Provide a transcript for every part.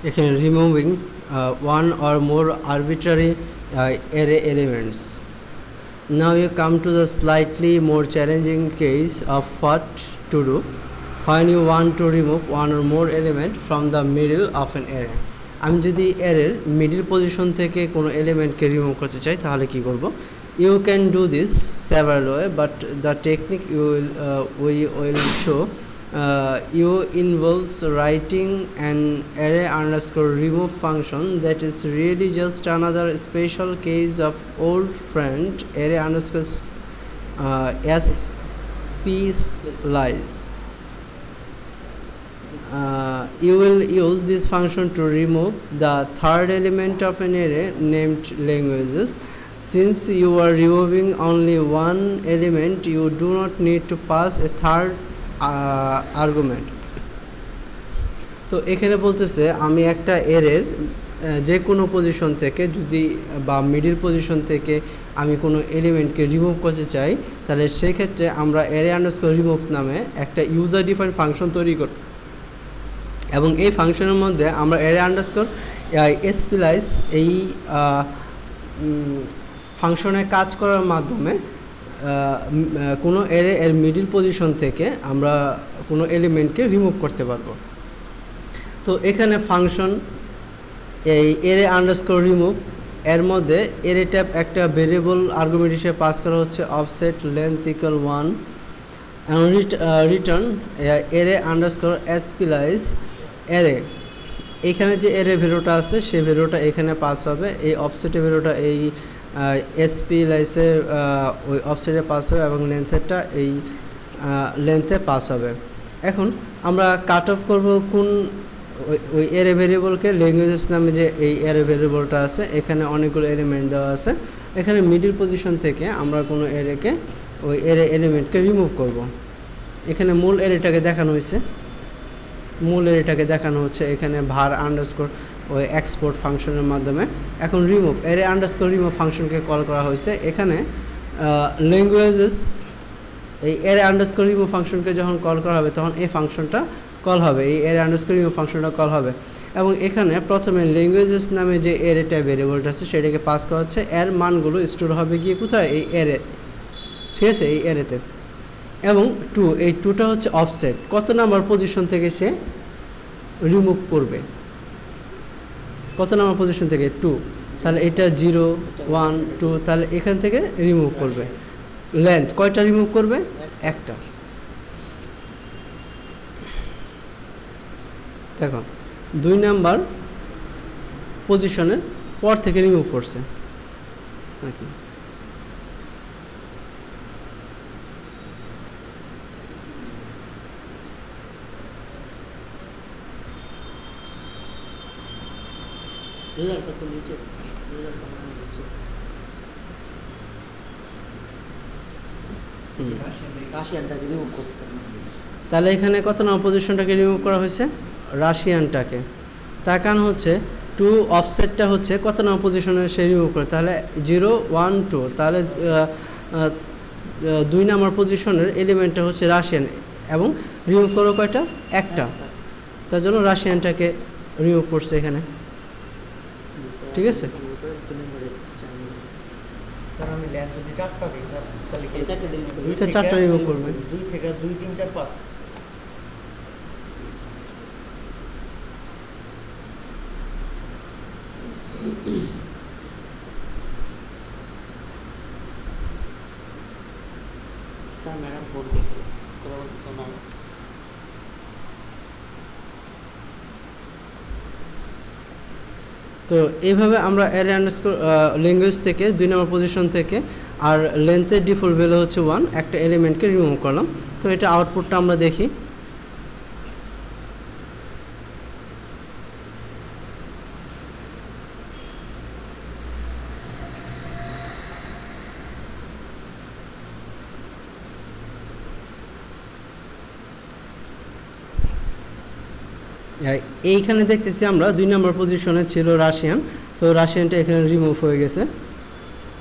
এখানে removing one or more arbitrary array elements. Now you come to the slightly more challenging case of what to do when you want to remove one or more element from the middle of an array. আমি যদি অ্যারের middle position থেকে কোনো এলিমেন্টকে remove করতে চাই তাহলে কি করব? You can do this several way, but the technique we will show you involves writing an array underscore remove function that is really just another special case of old friend array underscore splice. You will use this function to remove the third element of an array named languages. Since you are removing only one element, you do not need to pass a third argument. তো এখানে বলতেছে আমি একটা এরের যে কোনো position থেকে যদি বা মিডল পজিশন থেকে আমি কোনো এলিমেন্টকে রিমুভ করতে চাই তাহলে সেই ক্ষেত্রে আমরা অ্যারে আন্ডারস্কোর রিমুভ নামে একটা ইউজার ডিফাইন্ড ফাংশন তৈরি করব এবং এই ফাংশনের মধ্যে আমরা অ্যারে আন্ডারস্কোর স্প্লাইস এই ফাংশনে কাজ করার মাধ্যমে কোনো অ্যারে এর মিডল পজিশন থেকে আমরা কোনো এলিমেন্টকে রিমুভ করতে পারবো। তো এখানে ফাংশন এই অ্যারে আন্ডারস্কোর রিমুভ এর মধ্যে অ্যারে টাইপ একটা ভেরিয়েবল আর্গুমেন্ট হিসেবে পাস করা হচ্ছে অফসেট লেন্থ ইকুয়াল 1 এবং return array underscore splice array. এখানে যে অ্যারে ভ্যালুটা আছে সেই ভ্যালুটা এখানে পাস হবে, এই অফসেটের ভ্যালুটা এই স্প্লাইসের ওই অফসেটে পাস হবে এবং লেন্থেরটা এই লেন্থে পাস হবে। এখন আমরা কাট অফ করবো কোন ওই অ্যারে ভেরিয়েবলকে ল্যাঙ্গুয়েজেস নামে যে এই অ্যারে ভেরিয়েবলটা আছে এখানে অনেকগুলো এলিমেন্ট দেওয়া আছে, এখানে মিডল পজিশন থেকে আমরা কোনো অ্যারেকে ওই অ্যারে এলিমেন্টকে রিমুভ করব। এখানে মূল অ্যারেটাকে দেখানো হয়েছে, মূল অ্যারেটাকে দেখানো হচ্ছে এখানে ভার আন্ডারস্কোর ওই এক্সপোর্ট ফাংশনের মাধ্যমে। এখন রিমুভ অ্যারে আন্ডারস্কোর রিমুভ ফাংশনকে কল করা হয়েছে, এখানে ল্যাঙ্গুয়েজেস এই অ্যারে আন্ডারস্কোর রিমুভ ফাংশনকে যখন কল করা হবে তখন এই ফাংশনটা কল হবে, এই অ্যারে আন্ডারস্কোর রিমুভ ফাংশনটা কল হবে এবং এখানে প্রথমে ল্যাঙ্গুয়েজেস নামে যে অ্যারেটা ভেরিয়েবলটা আছে সেটাকে পাস করা হচ্ছে, এর মানগুলো স্টোর হবে গিয়ে কোথায় এই অ্যারে, ঠিক আছে, এই অ্যারেতে। এবং এই টুটা হচ্ছে অফসেট, কত নাম্বার পজিশন থেকে সে রিমুভ করবে, কত নাম্বার পজিশন থেকে 2, তাহলে এটা 0 1 2, তাহলে এখান থেকে রিমুভ করবে। লেন্থ কয়টা রিমুভ করবে? একটা। দেখো 2 নাম্বার পজিশনের পর থেকে রিমুভ করছে নাকি। তাহলে এখানে কত নম্বর পজিশনটাকে রিমুভ করা হয়েছে? রাশিয়ানটাকে। তার কারণ হচ্ছে 2 অফসেটটা হচ্ছে কত নম্বর পজিশনে সে রিমুভ করে, তাহলে 0 1 2, তাহলে 2 নম্বর পজিশনের এলিমেন্টটা হচ্ছে রাশিয়ান এবং রিমুভ করো কয়টা? একটা, তার জন্য রাশিয়ানটাকে রিমুভ করছে এখানে, ঠিক আছে। স্যার আমি ল্যান্ড যদি 4টা দিই স্যার তাহলে কি 4টা রিমুভ করবে? 2 থেকে 2 3 4 5। স্যার ম্যাডাম ফোন করতে না। তো এইভাবে আমরা অ্যারে আন্ডারস্কোর ল্যাঙ্গুয়েজ থেকে 2 নম্বর পজিশন থেকে আর লেন্থের ডিফল্ট ভ্যালু হচ্ছে 1 একটা এলিমেন্টকে রিমুভ করলাম। তো এটা আউটপুটটা আমরা দেখি। এইখানে দেখতেছি আমরা 2 নম্বর পজিশনে ছিল রাশিয়ান, তো রাশিয়ানটা এখানে রিমুভ হয়ে গেছে।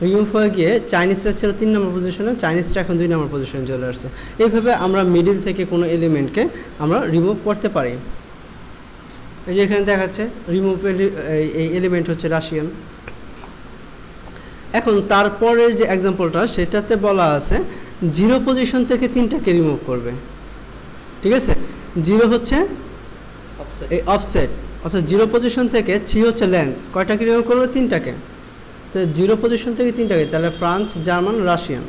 রিমুভ হয়ে গিয়ে চাইনিজটা ছিল 3 নম্বর পজিশনে, চাইনিজটা এখন 2 নম্বর পজিশনে চলে আসছে। এইভাবে আমরা মিডিল থেকে কোনো এলিমেন্টকে আমরা রিমুভ করতে পারি। এই যে এখানে দেখাচ্ছে রিমুভ এই এলিমেন্ট হচ্ছে রাশিয়ান। এখন তারপরের যে এক্সাম্পলটা সেটাতে বলা আছে 0 পজিশন থেকে 3টাকে রিমুভ করবে। ঠিক আছে, 0 হচ্ছে এই অফসেট, অর্থাৎ 0 পজিশন থেকে 3 হচ্ছে লেন্থ, কয়টাকে রিমুভ করবে? 3টাকে। তো 0 পজিশন থেকে 3টাকে, তাহলে France, German, Russian.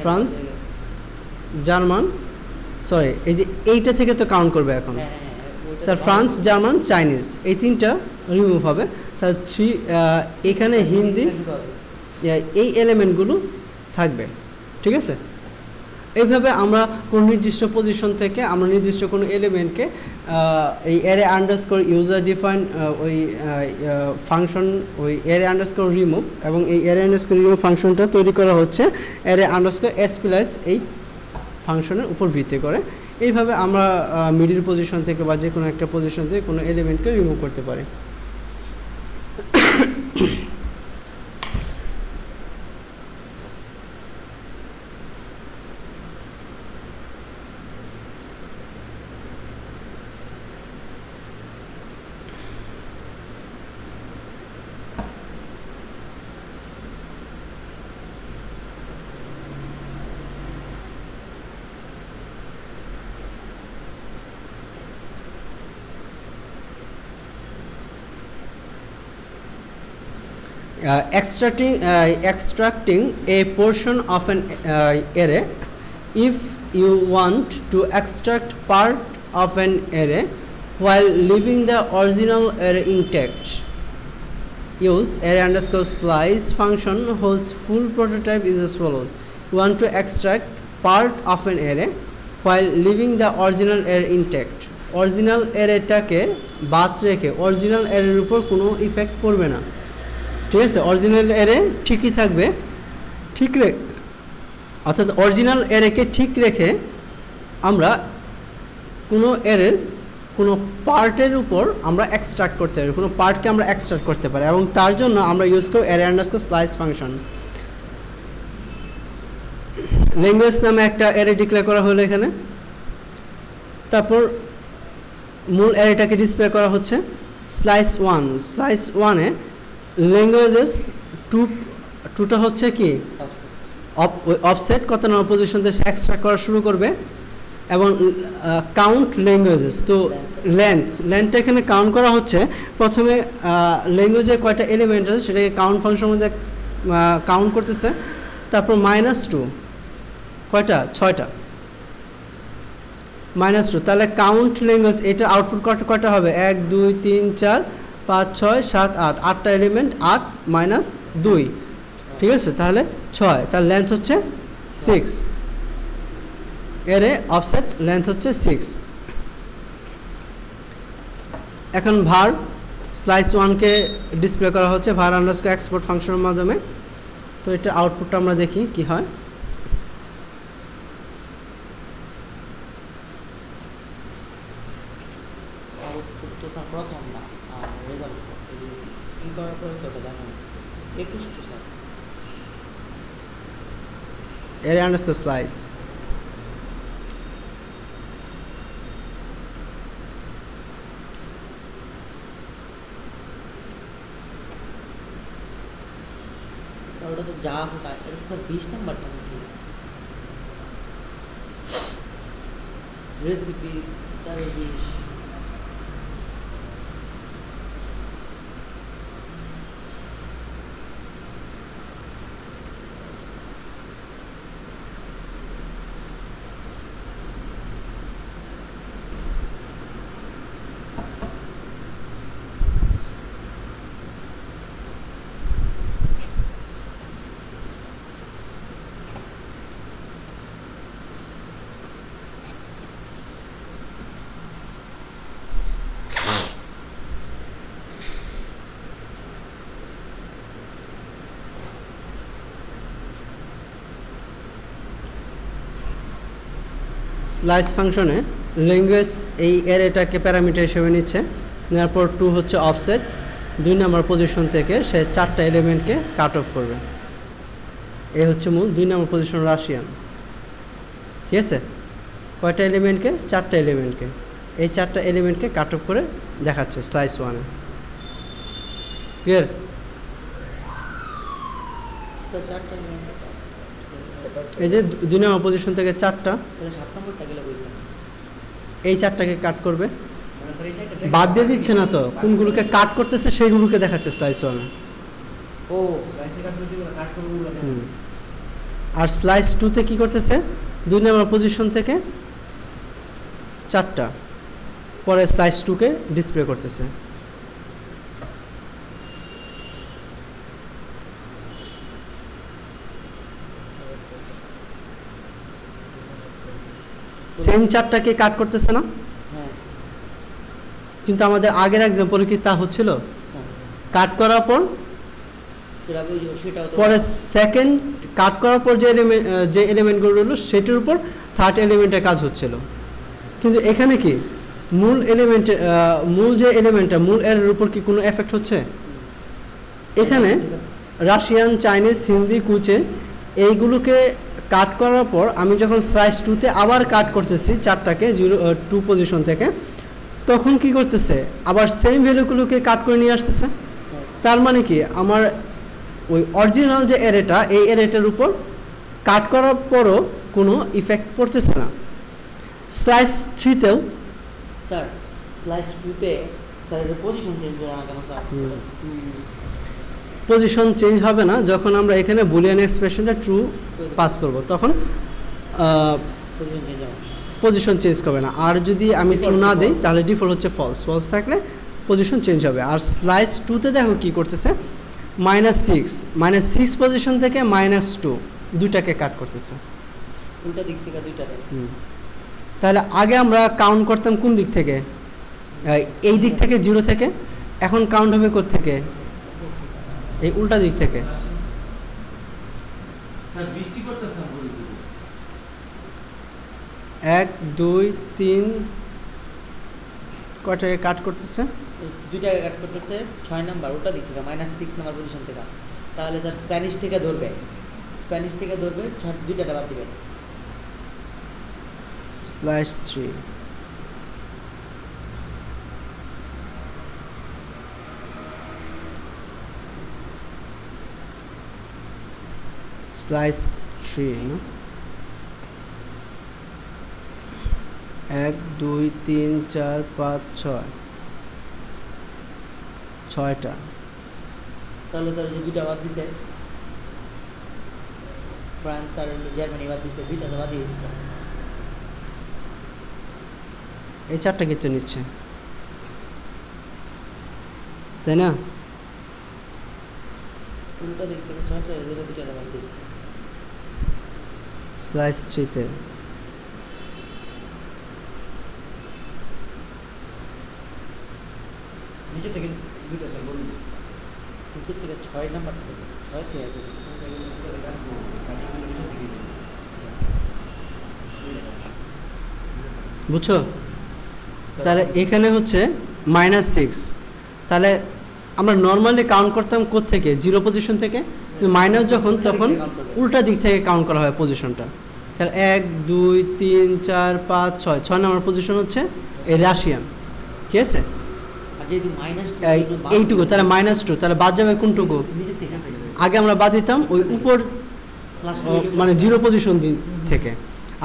France, German, sorry এই যে এইটা থেকে তো কাউন্ট করবে এখন। তার ফ্রান্স, জার্মান, চাইনিজ, এই 3টা রিমুভ হবে। তার 3 এখানে হিন্দি, এই এলিমেন্টগুলো থাকবে। ঠিক আছে, এইভাবে আমরা কোন নির্দিষ্ট পজিশন থেকে আমরা নির্দিষ্ট কোনো এলিমেন্টকে এই অ্যারে আন্ডারস্কোর ইউজার ডিফাইন ওই ফাংশন, ওই অ্যারে আন্ডারস্কোর রিমুভ, এবং এই অ্যারে আন্ডারস্কোর রিমুভ ফাংশনটা তৈরি করা হচ্ছে অ্যারে আন্ডারস্কোর এস প্লাস এই ফাংশনের উপর ভিত্তি করে। এইভাবে আমরা মিডিল পজিশন থেকে বা যে কোনো একটা পজিশন থেকে কোনো এলিমেন্টকে রিমুভ করতে পারি। Extracting a portion of an array. If you want to extract part of an array while leaving the original array intact, use array underscore slice function whose full prototype is as follows. You want to extract part of an array while leaving the original array intact. Original arrayটাকে বাদ রেখে original অ্যারের উপর কোনো effect পড়বে না। ঠিক আছে, original array ঠিকই থাকবে, ঠিক রেখে, অর্থাৎ অরিজিনাল অ্যারেকে ঠিক রেখে আমরা কোনো অ্যারের কোনো পার্টের উপর আমরা এক্সট্রাক্ট করতে পারি, কোনো পার্টকে আমরা এক্সট্রাক্ট করতে পারি, এবং তার জন্য আমরা ইউজ করি array underscore slice function. Language নামে একটা অ্যারে ডিক্লেয়ার করা হলো এখানে, তারপর মূল অ্যারেটাকে ডিসপ্লে করা হচ্ছে স্লাইস 1। স্লাইস 1-এ ল্যাঙ্গুয়েজেস টুটা হচ্ছে কি অফসেট, কত নম্বর পজিশন থেকে এক্সট্রাক্ট করা শুরু করবে, এবং কাউন্ট ল্যাঙ্গুয়েজেস। তো লেন্থটা এখানে কাউন্ট করা হচ্ছে, প্রথমে ল্যাঙ্গুয়েজের কয়টা এলিমেন্ট আছে সেটাকে কাউন্ট ফাংশনের মধ্যে কাউন্ট করতেছে, তারপর -2, কয়টা? 6টা, -2, তাহলে কাউন্ট ল্যাঙ্গুয়েজ, এটার আউটপুট কয়টা হবে? 1 2 3 4 5 6 7 8, 8টা এলিমেন্ট, 8 - 2, ঠিক আছে, তাহলে 6, তার লেন্থ হচ্ছে 6, এরে অফসেট লেন্থ হচ্ছে 6। এখন var স্লাইস 1-কে ডিসপ্লে করা হচ্ছে var আন্ডারস্কোর এক্সপোর্ট ফাংশনের মাধ্যমে। তো এটা আউটপুটটা আমরা দেখি কি হয়। প্রথম না রেজাল্ট কি করার পরে তো দেখেন 21 তো স্যার অ্যারে আন্ডারস্কোর স্লাইস। ওটা তো যা আছে তার এটা স্যার 20 নাম্বারটা নাকি রেসিপি 420। স্লাইস ফাংশনে ল্যাঙ্গুয়েজ এই অ্যারেটাকে প্যারামিটার হিসেবে নিচ্ছে, নেওয়ার পর 2 হচ্ছে অফসেট, 2 নম্বর পজিশন থেকে সে 4টা এলিমেন্টকে কাট অফ করবে। এই হচ্ছে মূল 2 নম্বর পজিশন রাশিয়ান। ঠিক আছে, কয়টা এলিমেন্টকে? 4টা এলিমেন্টকে। এই 4টা এলিমেন্টকে কাট অফ করে দেখাচ্ছে স্লাইস 1-এ। ক্লিয়ার? তো 4টা element এই যে 2 নম্বর পজিশন থেকে 4টা, তাহলে 7 নম্বরটা গেলে বলছেন এই 4টাকে কাট করবে, বাদ দিয়ে দিচ্ছে না তো, কোনগুলোকে কাট করতেছে সেইগুলোকে দেখাচ্ছে স্লাইস 1-এ। ও স্লাইসের কাছে যেগুলো কাট করব ওগুলো দেখেন। আর স্লাইস 2-তে কি করতেছে, 2 নম্বর পজিশন থেকে 4টা, পরে স্লাইস 2-কে ডিসপ্লে করতেছে। সেম 4টাকে কাট করতেছে না? হ্যাঁ কিন্তু আমাদের আগের এক্সাম্পলে কি তা হচ্ছিল? কাট করার পর সেটাও তো পরে সেকেন্ড কাট করার পর যে এলিমেন্টগুলো রইল সেটার উপর থার্ড এলিমেন্টের কাজ হচ্ছিল। কিন্তু এখানে কি মূল এলিমেন্টের মূল যে এলিমেন্টটা মূল এর উপর কি কোনো এফেক্ট হচ্ছে? এখানে রাশিয়ান, চাইনিজ, হিন্দি, কুচে এইগুলোকে কাট করার পর আমি যখন স্লাইস 2-তে আবার কাট করতেছি 4টাকে 2 পজিশন থেকে, তখন কি করতেছে আবার সেম ভ্যালুগুলোকে কাট করে নিয়ে আসতেছে। তার মানে কি আমার ওই অরিজিনাল যে এরেটা, এই এরেটার উপর কাট করার পরও কোনো ইফেক্ট পড়তেছে না। স্লাইস 3-তেও স্যার স্লাইস 2-তে স্যার এর পজিশন চেঞ্জ করে না কেন স্যার? পজিশন চেঞ্জ হবে না যখন আমরা এখানে বুলিয়ান এক্সপ্রেশনটা ট্রু পাস করব, তখন পজিশন চেঞ্জ হবে। পজিশন চেঞ্জ করবে না। আর যদি আমি ট্রু না দিই তাহলে ডিফল্ট হচ্ছে ফলস, ফলস থাকলে পজিশন চেঞ্জ হবে। আর স্লাইস 2-তে দেখো কি করতেছে, -6 পজিশন থেকে -2 দুইটাকে কাট করতেছে। উল্টা দিক থেকে দুইটাতে। তাহলে আগে আমরা কাউন্ট করতাম কোন দিক থেকে? এই দিক থেকে 0 থেকে, এখন কাউন্ট হবে কোথা থেকে? এই উল্টা দিক থেকে। স্যার বৃষ্টি করতেছেন বলি 1 2 3 কয়টাকে কাট করতেছে? দুইটাকে কাট করতেছে 6 নাম্বার উল্টা দিক থেকে -6 নাম্বার পজিশন থেকে। তাহলে স্যার স্প্যানিশ থেকে ধরবে, দুইটাটা বাদ দিবে। স্লাইস 3 স্লাইস 3 না, 1 2 3 4 5 6 6টা। তাহলে স্যার যে দুইটা বাদ দিছে, ফ্রান্স আর জার্মানি বাদ দিছে, দুইটা তো বাদ দিয়েছে। এই 4টা কিন্তু নিচ্ছে, তাই না? উল্টা দিক থেকে 6টা দুইটা বাদ দিয়েছে। স্লাইস 3-তে নিচে থেকে দুইটা স্যার বলুন। নিচের থেকে 6 নাম্বার থেকে 6 থেকে বুঝছো? তাহলে এখানে হচ্ছে -6, তাহলে আমরা নর্মালি কাউন্ট করতাম কোথা থেকে? 0 পজিশন থেকে। মাইনাস যখন তখন উল্টা দিক থেকে কাউন্ট করা হয় পজিশনটা। তাহলে 1 2 3 4 5 6 6 নম্বর পজিশন হচ্ছে এই রাশিয়ান, ঠিক আছে? আর যেহেতু এইটুকু, তাহলে -2, তাহলে বাদ যাবে কোনটুকু? নিচের থেকে আগে আমরা বাদ দিতাম ওই উপর মানে 0 পজিশন থেকে,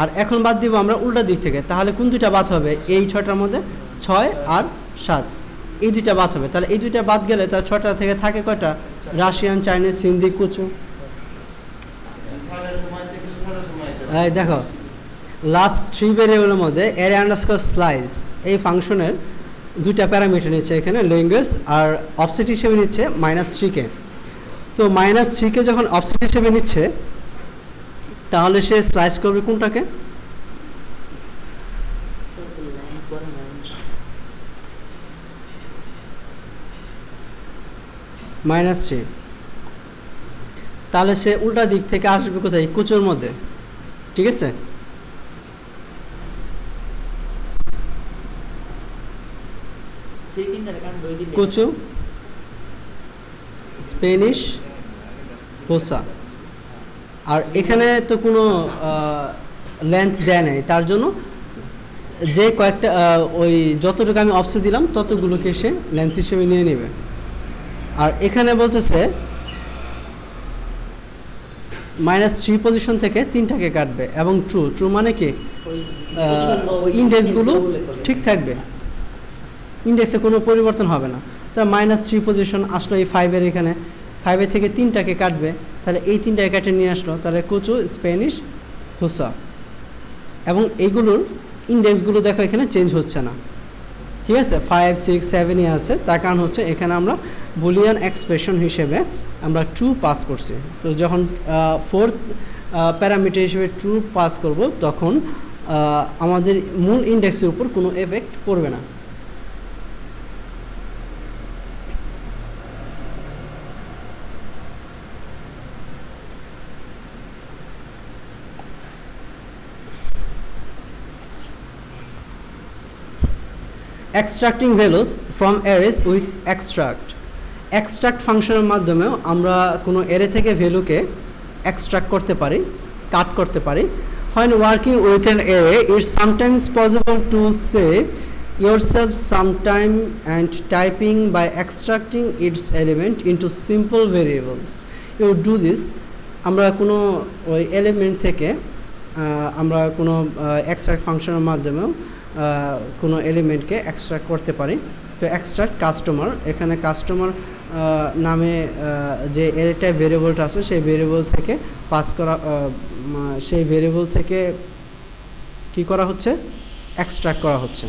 আর এখন বাদ দিব আমরা উল্টা দিক থেকে। তাহলে কোন দুইটা বাদ হবে? এই 6টার মধ্যে 6 আর 7, এই দুইটা বাদ হবে। তাহলে এই দুইটা বাদ গেলে তার 6টা থেকে থাকে কয়টা? রাশিয়ান, চাইনিজ, হিন্দি, কুচু। এই দেখো লাস্ট 3 ভেরিয়েবলের মধ্যে অ্যারে আন্ডারস্কোর স্লাইস এই ফাংশনের দুইটা প্যারামিটার নিচ্ছে এখানে, ল্যাঙ্গুয়েজ আর অফসেট হিসেবে নিচ্ছে -3-কে। তো -3-কে যখন অফসেট হিসেবে নিচ্ছে তাহলে সে স্লাইস করবে কোনটাকে? -3। তাহলে সে উল্টা দিক থেকে আসবে কোথায়? কুচুর মধ্যে, ঠিক আছে? কুচু, স্পেনিশ, হোসা। আর এখানে তো কোনো লেন্থ দেয় নাই, তার জন্য যে কয়েকটা ওই যতটুকু আমি অপশন দিলাম ততগুলোকে সে লেন্থ হিসেবে নিয়ে নেবে। আর এখানে বলতেছে -3 পজিশন থেকে 3টাকে কাটবে এবং ট্রু মানে কি ওই ইন্ডেক্সগুলো ঠিক থাকবে, ইন্ডেক্সে কোনো পরিবর্তন হবে না। তা -3 পজিশন আসলো এই 5-এর এখানে, 5-এর থেকে 3টাকে কাটবে, তাহলে এই 3টাকে কেটে নিয়ে আসলো, তাহলে কুচু স্প্যানিশ হুসা। এবং এইগুলোর ইন্ডেক্সগুলো দেখো এখানে চেঞ্জ হচ্ছে না, ঠিক আছে, 5, 6, 7-ই আছে। তার কারণ হচ্ছে এখানে আমরা বুলিয়ান এক্সপ্রেশন হিসেবে আমরা ট্রু পাস করছি। তো যখন 4th প্যারামিটার হিসেবে ট্রু পাস করব তখন আমাদের মূল ইন্ডেক্সের উপর কোনো এফেক্ট পড়বে না। Extracting values from arrays with extract ফাংশনের মাধ্যমেও আমরা কোনো অ্যারে থেকে ভ্যালুকে এক্সট্রাক্ট করতে পারি, কাট করতে পারি। When working with an array, it's sometimes possible to save yourself some time and typing by extracting its element into simple variables. You do this, আমরা কোনো ওই এলিমেন্ট থেকে আমরা কোনো এক্সট্রাক্ট ফাংশনের মাধ্যমেও কোনো এলিমেন্টকে এক্সট্রাক্ট করতে পারি। তো এক্সট্রাক্ট কাস্টমার, এখানে কাস্টমার নামে যে অ্যারে ভেরিয়েবলটা আছে সেই ভেরিয়েবল থেকে পাস করা, সেই ভেরিয়েবল থেকে কি করা হচ্ছে, এক্সট্রাক্ট করা হচ্ছে।